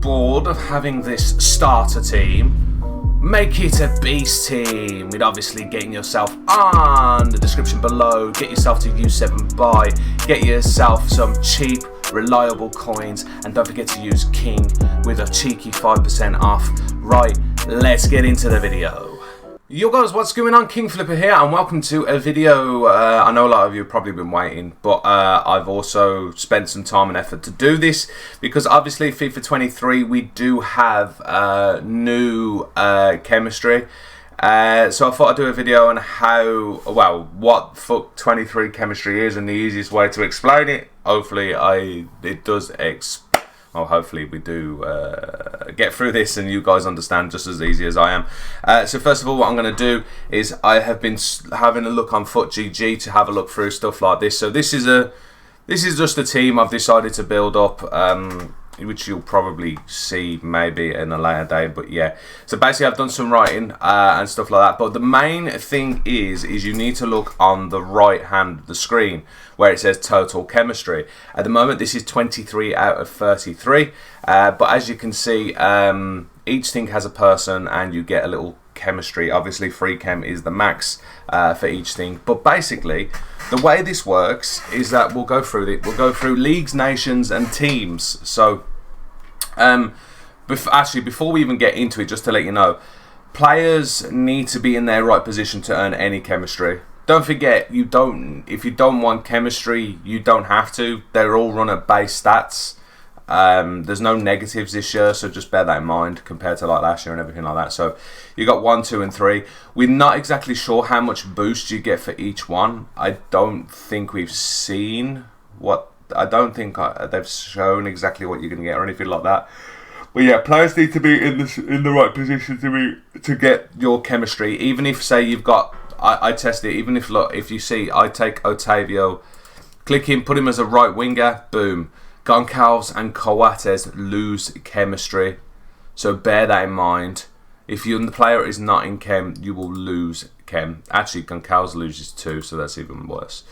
bored of having this starter team, make it a beast team with obviously getting yourself on the description below, get yourself to U7 buy, get yourself some cheap, reliable coins, and don't forget to use King with a cheeky 5% off. Right, let's get into the video. Yo guys, what's going on? Kingflipper here, and welcome to a video. I know a lot of you have probably been waiting, but I've also spent some time and effort to do this because obviously FIFA 23 we do have new chemistry. So I thought I'd do a video on how, well, what FUT 23 chemistry is and the easiest way to explain it. Hopefully it does well, hopefully we do get through this and you guys understand just as easy as I am. So first of all, what I'm going to do is I have been having a look on FUT.gg to have a look through stuff like this. So this is just a team I've decided to build up, which you'll probably see maybe in a later day, but yeah. So basically I've done some writing and stuff like that, but the main thing is you need to look on the right hand of the screen where it says total chemistry. At the moment this is 23 out of 33, but as you can see, each thing has a person and you get a little chemistry. Obviously free chem is the max for each thing, but basically the way this works is that we'll go through leagues, nations and teams. So before we even get into it, just to let you know, players need to be in their right position to earn any chemistry. Don't forget, if you don't want chemistry, you don't have to. They're all run at base stats. There's no negatives this year, so just bear that in mind compared to like last year and everything like that. So you got 1, 2 and 3. We're not exactly sure how much boost you get for each one. I don't think we've seen I don't think they've shown exactly what you're going to get or anything like that. But yeah, players need to be in the right position to get your chemistry. Even if, say, you've got, I test it. Even if you see, I take Otavio, click him, put him as a right winger, boom. Goncalves and Coates lose chemistry, so bear that in mind. If the player is not in chem, you will lose chem. Actually, Goncalves loses 2, so that's even worse.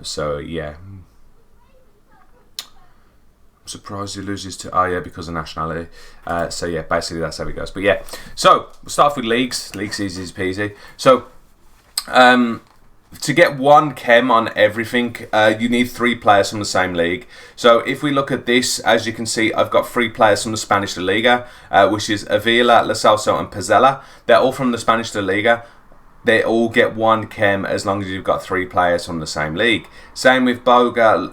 So yeah, I'm surprised he loses 2. Oh yeah, because of nationality. So yeah, basically that's how it goes. But yeah, so we'll start off with leagues. Leagues easy as peasy. So to get 1 chem on everything, you need 3 players from the same league. So if we look at this, as you can see, I've got 3 players from the Spanish La Liga, which is Avila, Lo Celso and Pezzella. They're all from the Spanish La Liga. They all get 1 chem as long as you've got 3 players from the same league. Same with Boga,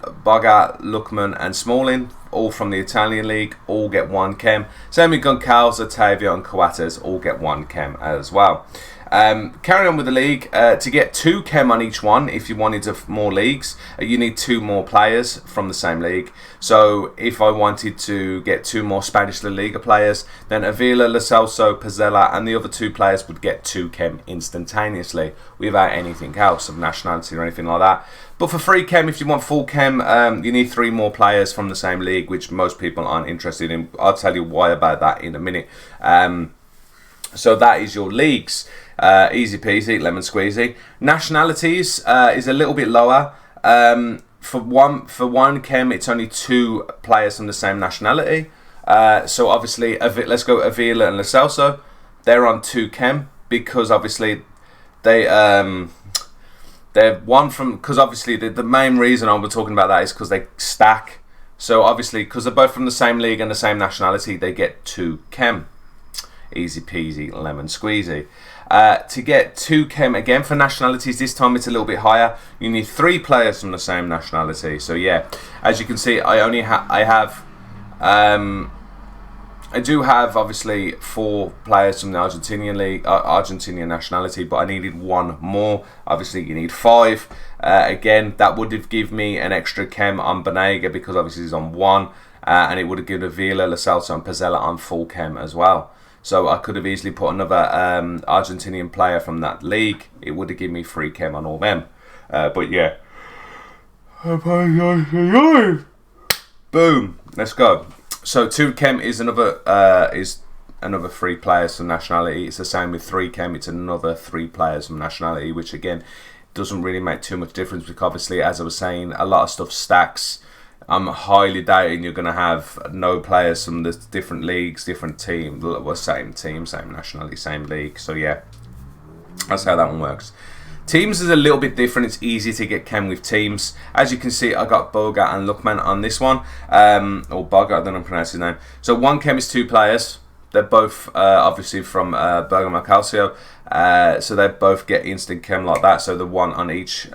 Lookman and Smalling, all from the Italian league, all get 1 chem. Same with Goncalves, Otavio and Coates, all get 1 chem as well. Carry on with the league. To get 2 chem on each one, if you wanted more leagues, you need 2 more players from the same league. So if I wanted to get 2 more Spanish La Liga players, then Avila, Lo Celso, Pezzella and the other 2 players would get 2 chem instantaneously without anything else of nationality or anything like that. But for free chem, if you want full chem, you need 3 more players from the same league, which most people aren't interested in. I'll tell you why about that in a minute. So that is your leagues. Easy peasy, lemon squeezy. Nationalities is a little bit lower. For one chem, it's only 2 players from the same nationality. So obviously, let's go Avila and Lo Celso. They're on 2 chem because obviously they're one from, because obviously the main reason I'm talking about that is because they stack. So obviously, because they're both from the same league and the same nationality, they get 2 chem. Easy peasy, lemon squeezy. To get 2 chem again for nationalities, this time it's a little bit higher. You need 3 players from the same nationality. So yeah, as you can see, I do have obviously 4 players from the Argentinian league, Argentinian nationality, but I needed 1 more. Obviously, you need 5. Again, that would have given me an extra chem on Banega because obviously he's on 1, and it would have given Avila, Lo Celso, and Pezzella on full chem as well. So I could have easily put another Argentinian player from that league. It would have given me 3 chem on all them. But yeah, boom, let's go. So 2 chem is another 3 players from nationality. It's the same with 3 chem. It's another 3 players from nationality, which again doesn't really make too much difference because obviously, as I was saying, a lot of stuff stacks. I'm highly doubting you're going to have no players from the different leagues, different team, well, same team, same nationality, same league. So yeah, that's how that one works. Teams is a little bit different. It's easy to get chem with teams. As you can see, I got Boga and Lookman on this one. Or Boga, I don't know how to pronounce his name. So one chem is 2 players. They're both obviously from Bergamo Calcio. So they both get instant chem like that. So the one on each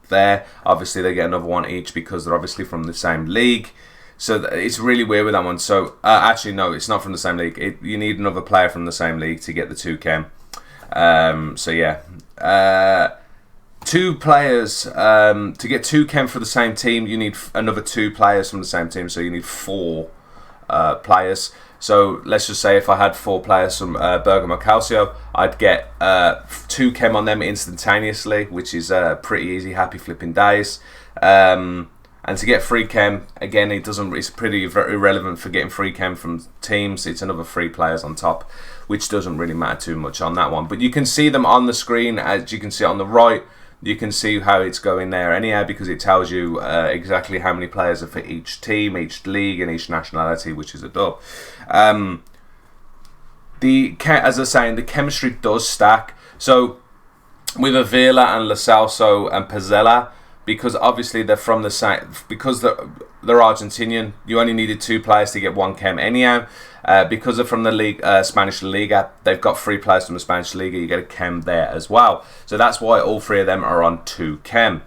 there. Obviously they get another one each because they're obviously from the same league. So it's really weird with that one. So actually no, it's not from the same league. You need another player from the same league to get the 2 chem. So yeah, 2 players to get 2 chem for the same team. You need another 2 players from the same team, so you need 4 players. So let's just say if I had 4 players from Bergamo Calcio, I'd get 2 chem on them instantaneously, which is pretty easy. Happy flipping days. And to get free chem, again, it's pretty irrelevant for getting free chem from teams. It's another 3 players on top, which doesn't really matter too much on that one. But you can see them on the screen, as you can see on the right. You can see how it's going there anyhow, because it tells you exactly how many players are for each team, each league, and each nationality, which is a dub. As I was saying, the chemistry does stack. So with Avila and Lo Celso and Pezzella, because obviously they're from the same, because they're Argentinian, you only needed 2 players to get 1 chem anyhow. Because they're from the league, Spanish Liga, they've got 3 players from the Spanish Liga, you get a chem there as well. So that's why all 3 of them are on 2 chem.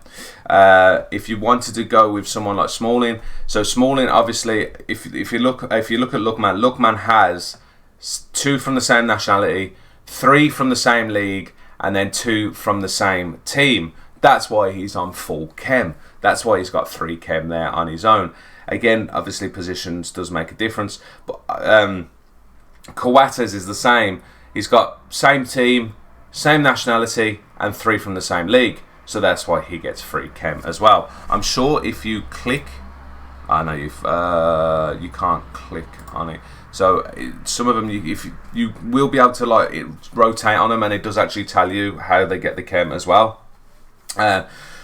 If you wanted to go with someone like Smalling, so Smalling, obviously, if you look at Lookman has 2 from the same nationality, 3 from the same league, and then 2 from the same team. That's why he's on full chem. That's why he's got 3 chem there on his own. Again, obviously positions does make a difference, but Coates is the same. He's got same team, same nationality, and 3 from the same league. So that's why he gets free chem as well. I'm sure if you click, I know you can't click on it. So some of them, you will be able to rotate on them, and it does actually tell you how they get the chem as well.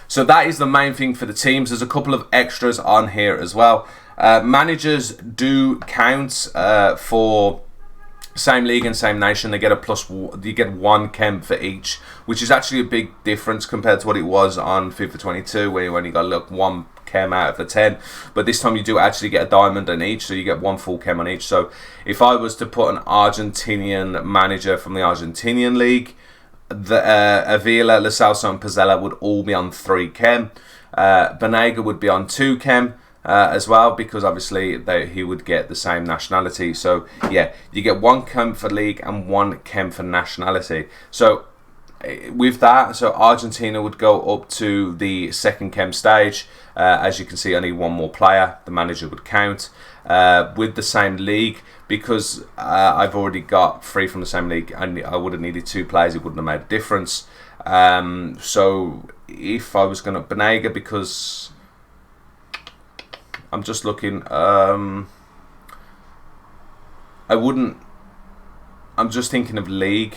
So that is the main thing for the teams. There's a couple of extras on here as well. Managers do count for same league and same nation. They get you get 1 chem for each, which is actually a big difference compared to what it was on FIFA 22, where you only got 1 chem out of the 10. But this time you do actually get a diamond on each, so you get 1 full chem on each. So if I was to put an Argentinian manager from the Argentinian league, Avila, Lo Celso and Pezzella would all be on 3 chem. Banega would be on 2 chem as well, because obviously he would get the same nationality. So yeah, you get 1 chem for league and 1 chem for nationality. So with that, so Argentina would go up to the 2nd chem stage. As you can see, only 1 more player. The manager would count. With the same league, because I've already got 3 from the same league, and I would have needed 2 players, it wouldn't have made a difference. So if I was going to Banega, because I'm just looking, I wouldn't. I'm just thinking of league.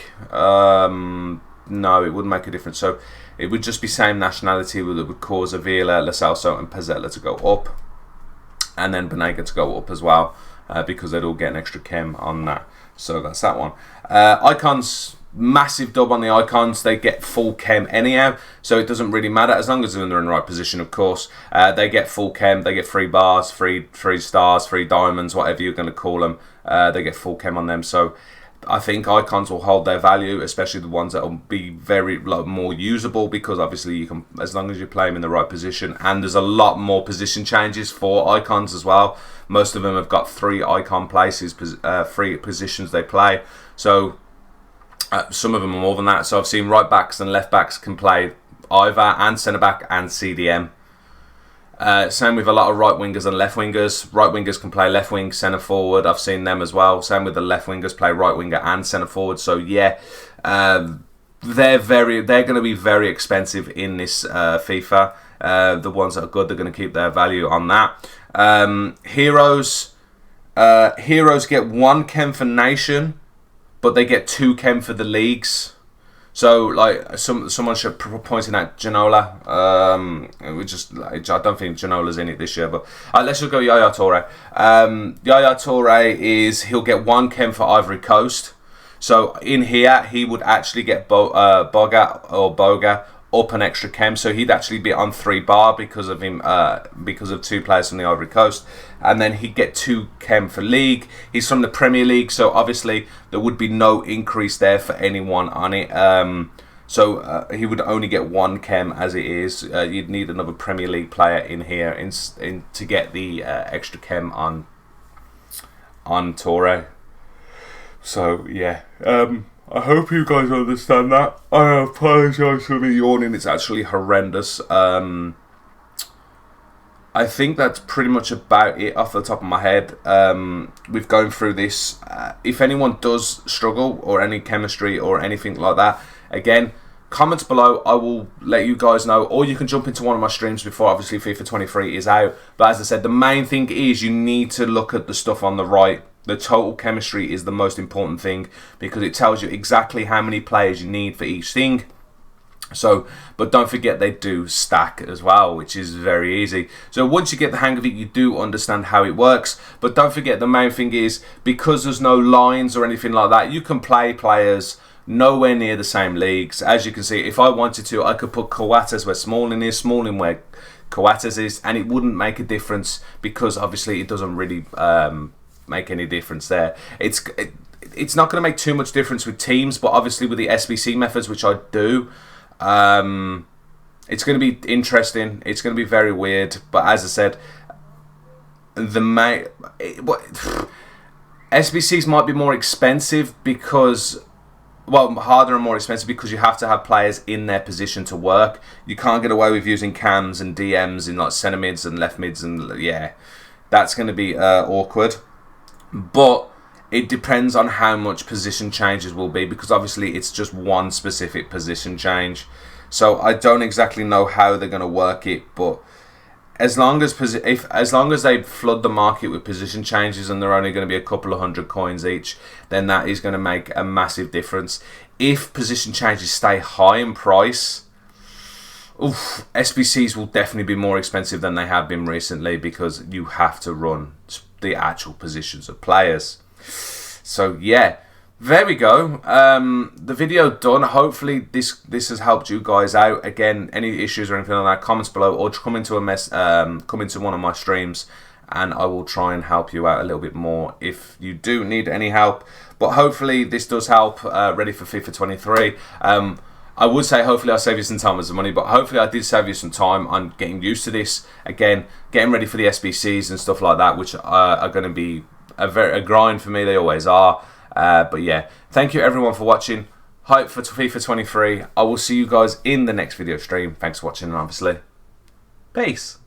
No, it wouldn't make a difference. So it would just be same nationality that would cause Avila, Lo Celso and Pezzella to go up, and then Banega to go up as well, because they'd all get an extra chem on that. So that's that one. Icons, massive dub on the icons. They get full chem anyhow, so it doesn't really matter as long as they're in the right position, of course. They get full chem. They get 3 bars, 3 stars, 3 diamonds, whatever you're going to call them. They get full chem on them. So I think icons will hold their value, especially the ones that will be very more usable, because obviously you can, as long as you play them in the right position. And there's a lot more position changes for icons as well. Most of them have got 3 icon places, 3 positions they play. So some of them are more than that. So I've seen right backs and left backs can play either, and centre back and CDM. Same with a lot of right wingers and left wingers. Right wingers can play left wing, centre forward. I've seen them as well. Same with the left wingers, play right winger and centre forward. So yeah, they're going to be very expensive in this FIFA. The ones that are good, they're going to keep their value on that. Heroes get 1 chem for nation, but they get 2 chem for the leagues. So like someone should pointing out Ginola. We just like, I don't think Ginola's in it this year, but let's just go Yaya Toure. Yaya Toure he'll get 1 chem for Ivory Coast. So in here he would actually get Boga up an extra chem, so he'd actually be on 3 bar because of him, because of 2 players from the Ivory Coast, and then he'd get 2 chem for league. He's from the Premier League, so obviously there would be no increase there for anyone on it. So he would only get 1 chem as it is. You'd need another Premier League player in here to get the extra chem on Toure. So yeah. I hope you guys understand that. I apologise for the yawning, it's actually horrendous. I think that's pretty much about it off the top of my head. We've gone through this. If anyone does struggle or any chemistry or anything like that, again, comments below, I will let you guys know, or you can jump into one of my streams before obviously FIFA 23 is out. But as I said, the main thing is you need to look at the stuff on the right. The total chemistry is the most important thing because it tells you exactly how many players you need for each thing. So, but don't forget they do stack as well, which is very easy. So once you get the hang of it, you do understand how it works. But don't forget the main thing is, because there's no lines or anything like that, you can play players nowhere near the same leagues. As you can see, if I wanted to, I could put Coates where Smalling is, Smalling where Coates is, and it wouldn't make a difference because obviously it doesn't really make any difference there. It's not going to make too much difference with teams, but obviously with the SBC methods, which I do, it's going to be interesting. It's going to be very weird, but as I said, SBCs might be more expensive because, well, harder and more expensive because you have to have players in their position to work. You can't get away with using cams and DMs in like centre mids and left mids, and yeah, that's going to be awkward. But it depends on how much position changes will be, because obviously it's just one specific position change. So I don't exactly know how they're going to work it, but as long as they flood the market with position changes and they're only going to be a couple of 100 coins each, then that is going to make a massive difference. If position changes stay high in price, SBCs will definitely be more expensive than they have been recently because you have to run the actual positions of players. So yeah, there we go. The video done. Hopefully this has helped you guys out. Again, any issues or anything like that, comments below, or come into one of my streams and I will try and help you out a little bit more if you do need any help. But hopefully this does help. Ready for FIFA 23. I would say hopefully I save you some time with some money, but hopefully I did save you some time on getting used to this. Again, getting ready for the SBCs and stuff like that, which are going to be a grind for me. They always are. But yeah, thank you everyone for watching. Hype for FIFA 23. I will see you guys in the next video stream. Thanks for watching, and obviously, peace.